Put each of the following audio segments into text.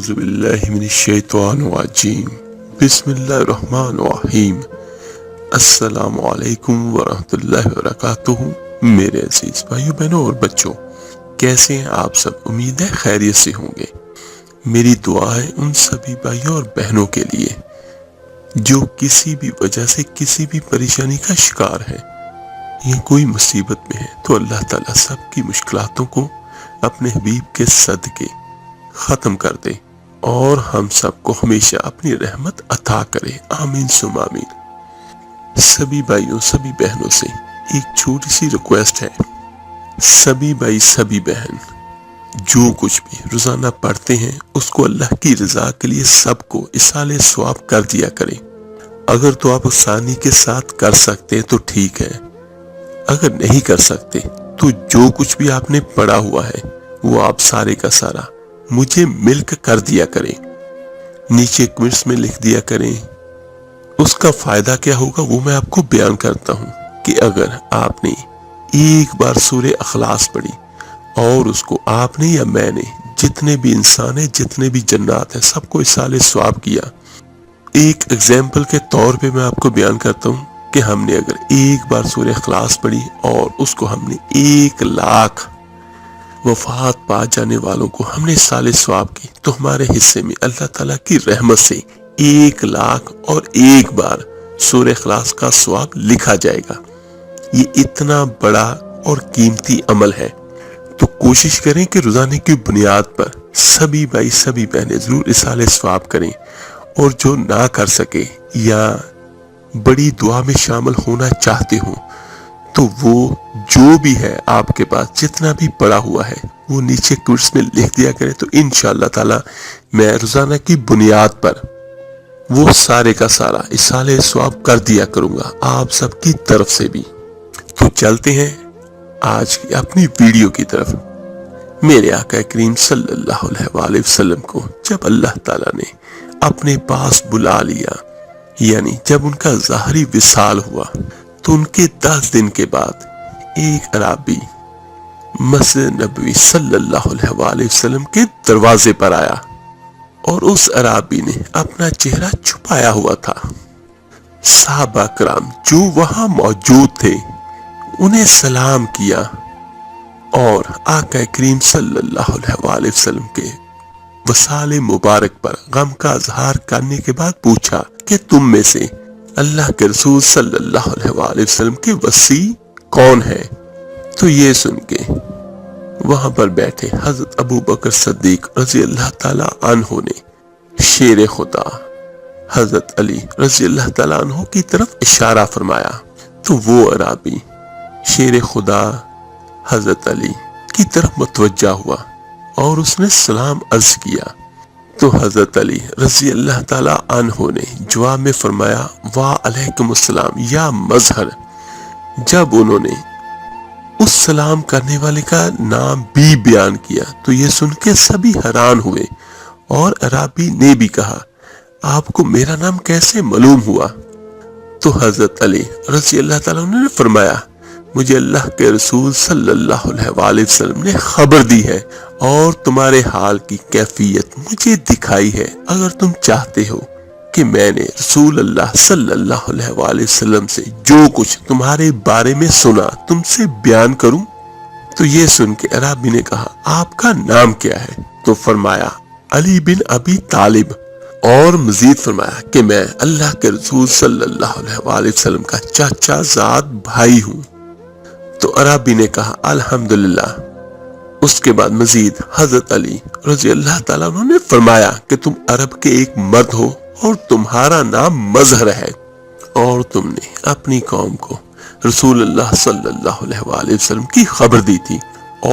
اعوذ باللہ من الشیطان الرجیم بسم اللہ الرحمن الرحیم السلام علیکم ورحمۃ اللہ وبرکاتہ۔ میرے عزیز بھائیو بہنوں اور بچوں، کیسے ہیں آپ سب؟ امید ہے خیریت سے ہوں گے۔ میری دعا ہے ان سبھی بھائیوں اور بہنوں کے لیے جو کسی بھی وجہ سے کسی بھی پریشانی کا شکار ہے یا کوئی مصیبت میں ہے، تو اللہ تعالیٰ سب کی مشکلاتوں کو اپنے حبیب کے صدقے ختم کر دے اور ہم سب کو ہمیشہ اپنی رحمت عطا کرے، آمین ثم آمین۔ سبھی بھائیوں سبھی بہنوں سے ایک چھوٹی سی ریکویسٹ ہے، سبھی بھائی سبھی بہن جو کچھ بھی روزانہ پڑھتے ہیں اس کو اللہ کی رضا کے لیے سب کو اصالِ ثواب کر دیا کریں۔ اگر تو آپ آسانی کے ساتھ کر سکتے تو ٹھیک ہے، اگر نہیں کر سکتے تو جو کچھ بھی آپ نے پڑھا ہوا ہے وہ آپ سارے کا سارا مجھے مل کر دیا کریں، نیچے کمنٹس میں لکھ دیا کریں۔ اس کا فائدہ کیا ہوگا وہ میں آپ کو بیان کرتا ہوں کہ اگر آپ نے ایک بار سورہ اخلاص پڑھی اور اس کو آپ نے یا میں نے، جتنے بھی انسان ہیں جتنے بھی جنات ہیں، سب کو اصالِ ثواب کیا۔ ایک ایگزامپل کے طور پہ میں آپ کو بیان کرتا ہوں کہ ہم نے اگر ایک بار سورہ اخلاص پڑھی اور اس کو ہم نے 1,00,000 وفات پا جانے والوں کو ہم نے اصالِ ثواب کی، تو ہمارے حصے میں اللہ تعالیٰ کی رحمت سے 1,00,001 بار سورہ اخلاص کا ثواب لکھا جائے گا۔ یہ اتنا بڑا اور قیمتی عمل ہے، تو کوشش کریں کہ روزانے کی بنیاد پر سبھی بھائی سبھی بہنیں ضرور اصالِ ثواب کریں، اور جو نہ کر سکے یا بڑی دعا میں شامل ہونا چاہتے ہوں تو وہ جو بھی ہے آپ کے پاس جتنا بھی پڑا ہوا ہے وہ نیچے کمنٹس میں لکھ دیا کرے، تو انشاءاللہ تعالی میں روزانہ کی بنیاد پر وہ سارے کا سارا اصالِ ثواب کر دیا کروں گا آپ سب کی طرف سے بھی۔ تو چلتے ہیں آج کی اپنی ویڈیو کی طرف۔ میرے آقا کریم صلی اللہ علیہ وآلہ وسلم کو جب اللہ تعالیٰ نے اپنے پاس بلا لیا، یعنی جب ان کا ظاہری وصال ہوا، تو ان کے 10 دن کے بعد ایک عرابی مسجد نبوی صلی اللہ علیہ وآلہ وسلم کے دروازے پر آیا، اور اس عرابی نے اپنا چہرہ چھپایا ہوا تھا۔ صحابہ کرام جو وہاں موجود تھے انہیں سلام کیا، اور آقا کریم صلی اللہ علیہ وآلہ وسلم کے وصال مبارک پر غم کا اظہار کرنے کے بعد پوچھا کہ تم میں سے اللہ کے رسول صلی اللہ علیہ وآلہ وسلم کے وصی کون ہے؟ تو یہ سن کے وہاں پر بیٹھے حضرت ابو بکر صدیق رضی اللہ تعالیٰ عنہ نے شیر خدا حضرت علی رضی اللہ تعالیٰ عنہ کی طرف اشارہ فرمایا، تو وہ عرابی شیر خدا حضرت علی کی طرف متوجہ ہوا اور اس نے سلام عرض کیا، تو حضرت علی رضی اللہ تعالیٰ عنہ نے جواب میں فرمایا وعلیکم السلام یا مظہر۔ جب انہوں نے اس سلام کرنے والے کا نام بھی بیان کیا تو یہ سن کے سبھی حیران ہوئے، اور عرابی نے بھی کہا آپ کو میرا نام کیسے معلوم ہوا؟ تو حضرت علی رضی اللہ تعالیٰ عنہ نے فرمایا مجھے اللہ کے رسول صلی اللہ علیہ وآلہ وسلم نے خبر دی ہے اور تمہارے حال کی کیفیت مجھے دکھائی ہے، اگر تم چاہتے ہو کہ میں نے رسول اللہ صلی اللہ علیہ وآلہ وسلم سے جو کچھ تمہارے بارے میں سنا تم سے بیان کروں۔ تو یہ سن کے عرابی نے کہا آپ کا نام کیا ہے؟ تو فرمایا علی بن ابی طالب، اور مزید فرمایا کہ میں اللہ کے رسول صلی اللہ علیہ وآلہ وسلم کا چاچا زاد بھائی ہوں۔ تو عرابی نے کہا الحمدللہ۔ اس کے بعد مزید حضرت علی رضی اللہ تعالیٰ عنہ نے فرمایا کہ تم عرب کے ایک مرد ہو اور تمہارا نام مظہر ہے، اور تم نے اپنی قوم کو رسول اللہ صلی اللہ علیہ وآلہ وسلم کی خبر دی تھی،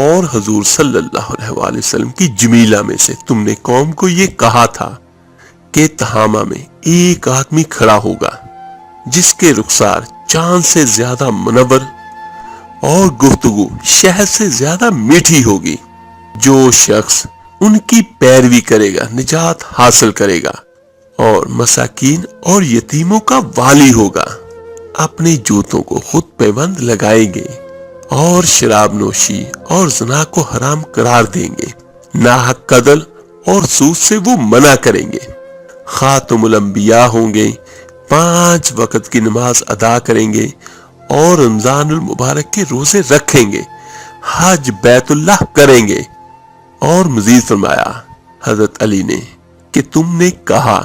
اور حضور صلی اللہ علیہ وآلہ وسلم کی جمیلہ میں سے تم نے قوم کو یہ کہا تھا کہ تہامہ میں ایک آدمی کھڑا ہوگا جس کے رخسار چاند سے زیادہ منور اور گفتگو شہد سے زیادہ میٹھی ہوگی، جو شخص ان کی پیروی کرے گا نجات حاصل کرے گا، اور مساکین اور یتیموں کا والی ہوگا، اپنے جوتوں کو خود پیوند لگائیں گے، اور شراب نوشی اور زنا کو حرام قرار دیں گے، ناحق قتل اور سود سے وہ منع کریں گے، خاتم الانبیاء ہوں گے، 5 وقت کی نماز ادا کریں گے اور رمضان المبارک کے روزے رکھیں گے، حج بیت اللہ کریں گے۔ اور مزید فرمایا حضرت علی نے کہ تم نے کہا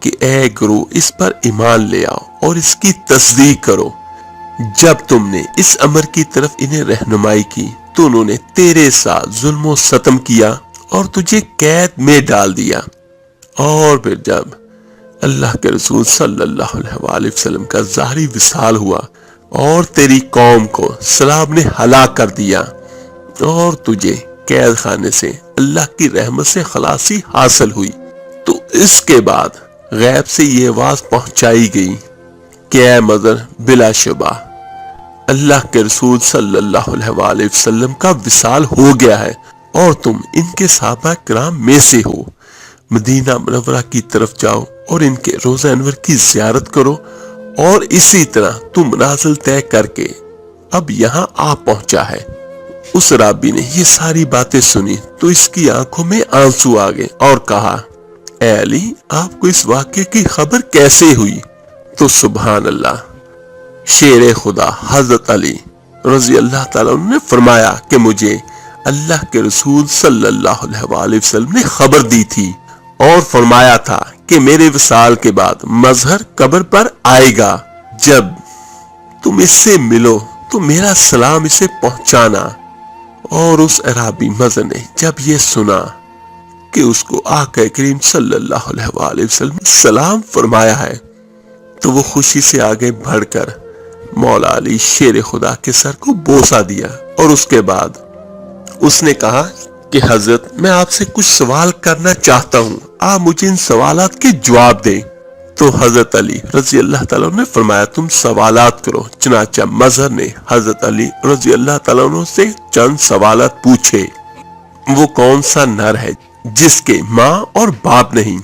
کہ اے گروہ اس پر ایمان لے آؤ اور اس کی تصدیق کرو۔ جب تم نے اس امر کی طرف انہیں رہنمائی کی تو انہوں نے تیرے ساتھ ظلم و ستم کیا اور تجھے قید میں ڈال دیا۔ اور پھر جب اللہ کے رسول صلی اللہ علیہ وآلہ وسلم کا ظاہری وصال ہوا اور تیری قوم کو سیلاب نے ہلاک کر دیا اور تجھے قید خانے سے اللہ کی رحمت سے خلاصی حاصل ہوئی، تو اس کے بعد غیب سے یہ آواز پہنچائی گئی کہ اے مدر، بلا شبہ اللہ کے رسول صلی اللہ علیہ وآلہ وسلم کا وصال ہو گیا ہے اور تم ان کے صحابہ کرام میں سے ہو۔ مدینہ منورہ کی طرف جاؤ اور ان کے روضہ انور کی زیارت کرو، اور اسی طرح تم منازل طے کر کے اب یہاں آ پہنچا ہے۔ اس رابی نے یہ ساری باتیں سنی تو اس کی آنکھوں میں آنسو آ گئے اور کہا، اے علی، آپ کو اس واقعے کی خبر کیسے ہوئی؟ تو سبحان اللہ، شیر خدا حضرت علی رضی اللہ تعالیٰ عنہ نے فرمایا کہ مجھے اللہ کے رسول صلی اللہ علیہ وآلہ وسلم نے خبر دی تھی اور فرمایا تھا کہ میرے وصال کے بعد مظہر قبر پر آئے گا، جب تم اس سے ملو تو میرا سلام اسے پہنچانا۔ اور اس عرابی مظہر نے جب یہ سنا کہ اس کو آقا کریم صلی اللہ علیہ وآلہ وسلم نے سلام فرمایا ہے تو وہ خوشی سے آگے بڑھ کر مولا علی شیر خدا کے سر کو بوسہ دیا، اور اس کے بعد اس نے کہا کہ حضرت، میں آپ سے کچھ سوال کرنا چاہتا ہوں، آپ مجھے ان سوالات کے جواب دیں۔ تو حضرت علی رضی اللہ تعالیٰ عنہ نے فرمایا تم سوالات کرو۔ چنانچہ مظہر نے حضرت علی رضی اللہ تعالیٰ عنہ سے چند سوالات پوچھے۔ وہ کون سا نر ہے جس کے ماں اور باپ نہیں؟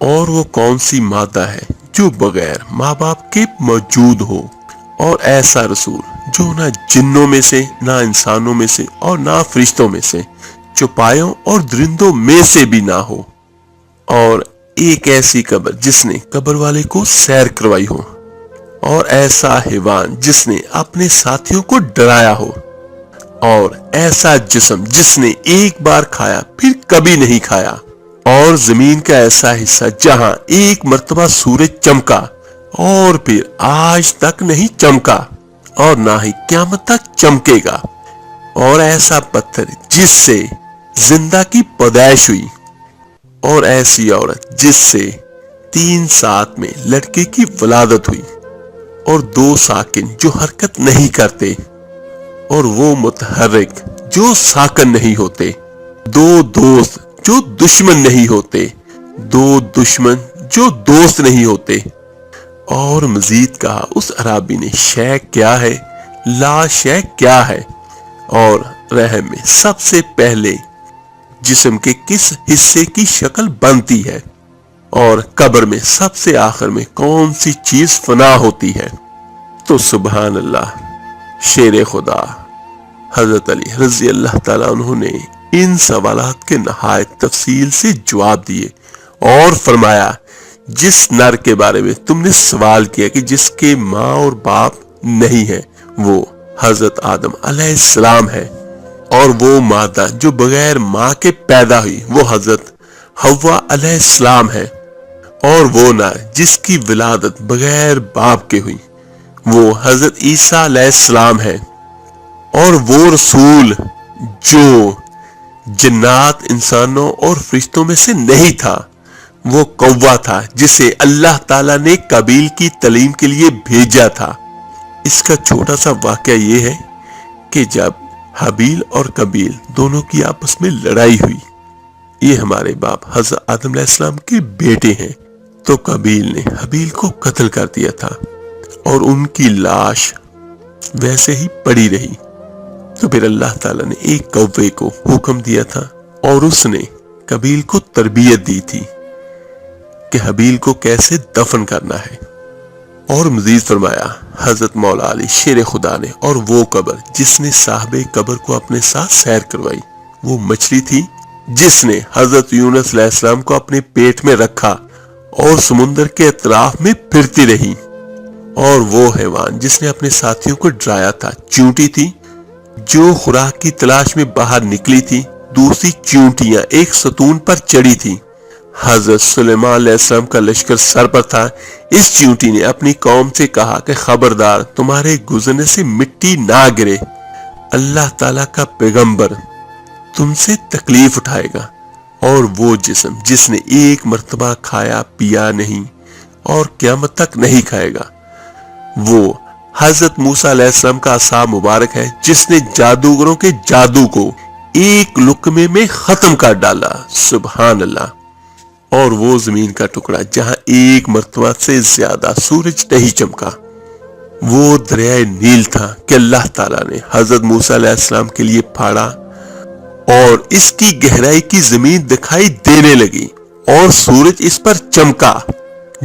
اور وہ کون سی مادہ ہے جو بغیر ماں باپ کے موجود ہو؟ اور ایسا رسول جو نہ جنوں میں سے، نہ انسانوں میں سے، اور نہ فرشتوں میں سے، چوپایوں اور درندوں میں سے بھی نہ ہو؟ اور ایک ایسی قبر جس نے قبر والے کو سیر کروائی ہو، اور ایسا حیوان جس نے اپنے ساتھیوں کو ڈرایا ہو، اور ایسا جسم جس نے ایک بار کھایا پھر کبھی نہیں کھایا، اور زمین کا ایسا حصہ جہاں ایک مرتبہ سورج چمکا اور پھر آج تک نہیں چمکا اور نہ ہی قیامت تک چمکے گا، اور ایسا پتھر جس سے زندہ کی پیدائش ہوئی، اور ایسی عورت جس سے 3 ساعت میں لڑکے کی ولادت ہوئی، اور 2 ساکن جو حرکت نہیں کرتے، اور وہ متحرک جو ساکن نہیں ہوتے، 2 دوست جو دشمن نہیں ہوتے، 2 دشمن جو دوست نہیں ہوتے۔ اور مزید کہا اس عرابی نے، شے کیا ہے، لا شے کیا ہے، اور رحم میں سب سے پہلے جسم کے کس حصے کی شکل بنتی ہے، اور قبر میں سب سے آخر میں کون سی چیز فنا ہوتی ہے؟ تو سبحان اللہ، شیر خدا حضرت علی رضی اللہ تعالیٰ عنہ نے ان سوالات کے نہایت تفصیل سے جواب دیے اور فرمایا، جس نر کے بارے میں تم نے سوال کیا کہ جس کے ماں اور باپ نہیں ہے، وہ حضرت آدم علیہ السلام ہے، اور وہ مادہ جو بغیر ماں کے پیدا ہوئی وہ حضرت حوا علیہ السلام ہے، اور وہ نر جس کی ولادت بغیر باپ کے ہوئی وہ حضرت عیسیٰ علیہ السلام ہے، اور وہ رسول جو جنات، انسانوں اور فرشتوں میں سے نہیں تھا، وہ کوہ تھا جسے اللہ تعالیٰ نے قابیل کی تعلیم کے لیے بھیجا تھا۔ اس کا چھوٹا سا واقعہ یہ ہے کہ جب حابیل اور قابیل دونوں کی آپس میں لڑائی ہوئی، یہ ہمارے باپ حضرت آدم علیہ السلام کے بیٹے ہیں، تو قابیل نے حابیل کو قتل کر دیا تھا اور ان کی لاش ویسے ہی پڑی رہی۔ تو پھر اللہ تعالیٰ نے ایک کوے کو حکم دیا تھا اور اس نے قابیل کو تربیت دی تھی کہ حابیل کو کیسے دفن کرنا ہے۔ اور مزید فرمایا حضرت مولا علی شیر خدا نے، اور وہ قبر جس نے صاحب قبر کو اپنے ساتھ سیر کروائی، وہ مچھلی تھی جس نے حضرت یونس علیہ السلام کو اپنے پیٹ میں رکھا اور سمندر کے اطراف میں پھرتی رہی، اور وہ حیوان جس نے اپنے ساتھیوں کو ڈرایا تھا چیونٹی تھی جو خوراک کی تلاش میں باہر نکلی تھی، دوسری چیونٹیاں ایک ستون پر چڑھی تھی۔ حضرت سلیمان علیہ السلام کا لشکر سر پر تھا۔ اس چیونٹی نے اپنی قوم سے کہا کہ خبردار تمہارے گزرنے سے مٹی نہ گرے، اللہ تعالیٰ کا پیغمبر تم سے تکلیف اٹھائے گا، اور وہ جسم جس نے ایک مرتبہ کھایا پیا نہیں اور قیامت تک نہیں کھائے گا، وہ حضرت موسیٰ علیہ السلام کا عصا مبارک ہے جس نے جادوگروں کے جادو کو ایک لقمے میں ختم کر ڈالا۔ سبحان اللہ۔ اور وہ زمین کا ٹکڑا جہاں ایک مرتبہ سے زیادہ سورج نہیں چمکا، وہ دریائے نیل تھا کہ اللہ تعالیٰ نے حضرت موسیٰ علیہ السلام کے لیے پھاڑا، اور اس کی گہرائی کی زمین دکھائی دینے لگی اور سورج اس پر چمکا۔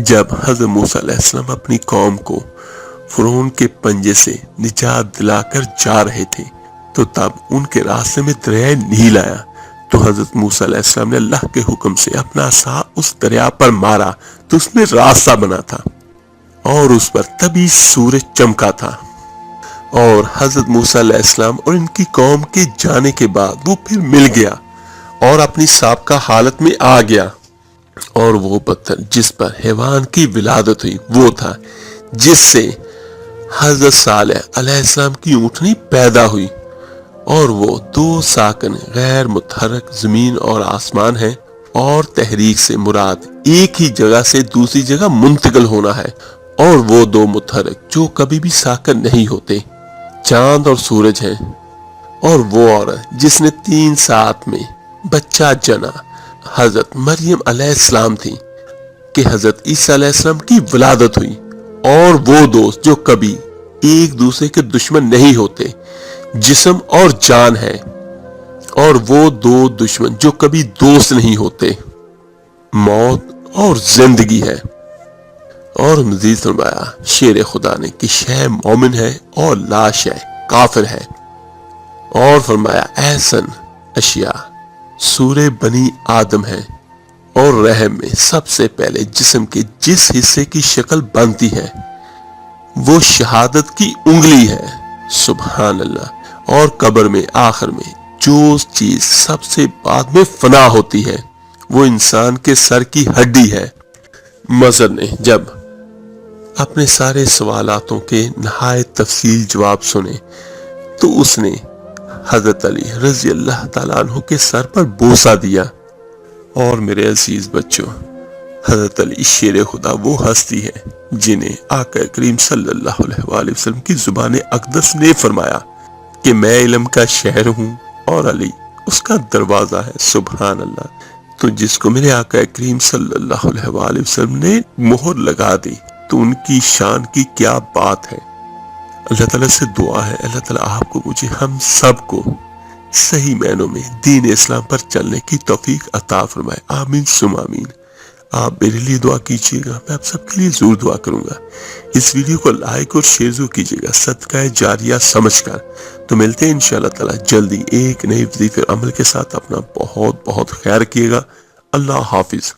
جب حضرت موسیٰ علیہ السلام اپنی قوم کو فرعون کے پنجے سے نجات دلا کر جا رہے تھے تو تب ان کے راستے میں دریائے نیل آیا، تو حضرت موسیٰ علیہ السلام نے اللہ کے حکم سے اپنا عصا اس دریا پر مارا تو اس میں راستہ بنا تھا، اور اس پر تبھی سورج چمکا تھا۔ اور حضرت موسیٰ علیہ السلام اور ان کی قوم کے جانے کے بعد وہ پھر مل گیا اور اپنی سابقہ حالت میں آ گیا، اور وہ پتھر جس پر حیوان کی ولادت ہوئی وہ تھا جس سے حضرت صالح علیہ السلام کی اونٹنی پیدا ہوئی، اور وہ دو ساکن غیر متحرک زمین اور آسمان ہیں، اور تحریک سے مراد ایک ہی جگہ سے دوسری جگہ منتقل ہونا ہے، اور وہ دو متحرک جو کبھی بھی ساکن نہیں ہوتے چاند اور سورج ہیں، اور وہ عورت جس نے 3 ساعت میں بچہ جنا حضرت مریم علیہ السلام تھی کہ حضرت عیسیٰ علیہ السلام کی ولادت ہوئی، اور وہ دوست جو کبھی ایک دوسرے کے دشمن نہیں ہوتے جسم اور جان ہے، اور وہ دو دشمن جو کبھی دوست نہیں ہوتے موت اور زندگی ہے۔ اور مزید فرمایا شیر خدا نے کہ شے مومن ہے اور لا شے کافر ہے، اور فرمایا احسن اشیاء سورہ بنی آدم ہے، اور رحم میں سب سے پہلے جسم کے جس حصے کی شکل بنتی ہے وہ شہادت کی انگلی ہے۔ سبحان اللہ۔ اور قبر میں آخر میں جو چیز سب سے بعد میں فنا ہوتی ہے وہ انسان کے سر کی ہڈی ہے۔ مظہر نے جب اپنے سارے سوالاتوں کے نہایت تفصیل جواب سنے تو اس نے حضرت علی رضی اللہ تعالیٰ عنہ کے سر پر بوسہ دیا۔ اور میرے عزیز بچوں، حضرت علی شیر خدا وہ ہستی ہے جنہیں آقا کریم صلی اللہ علیہ وآلہ وسلم کی زبان اقدس نے فرمایا کہ میں علم کا شہر ہوں اور علی اس کا دروازہ ہے۔ سبحان اللہ۔ تو جس کو میرے آقا کریم صلی اللہ علیہ وآلہ وسلم نے مہر لگا دی تو ان کی شان کی کیا بات ہے۔ اللہ تعالیٰ سے دعا ہے اللہ تعالیٰ آپ کو مجھے ہم سب کو صحیح معنوں میں دین اسلام پر چلنے کی توفیق عطا فرمائے، آمین ثم آمین۔ آپ میرے لیے دعا کیجیے گا، میں آپ سب کے لیے ضرور دعا کروں گا۔ اس ویڈیو کو لائک اور شیئر ضرور کیجیے گا صدقہ جاریہ سمجھ کر۔ تو ملتے ہیں انشاءاللہ تعالیٰ جلدی ایک نئی وظیفے عمل کے ساتھ۔ اپنا بہت بہت خیال رکھیے گا۔ اللہ حافظ۔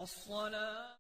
الصلاة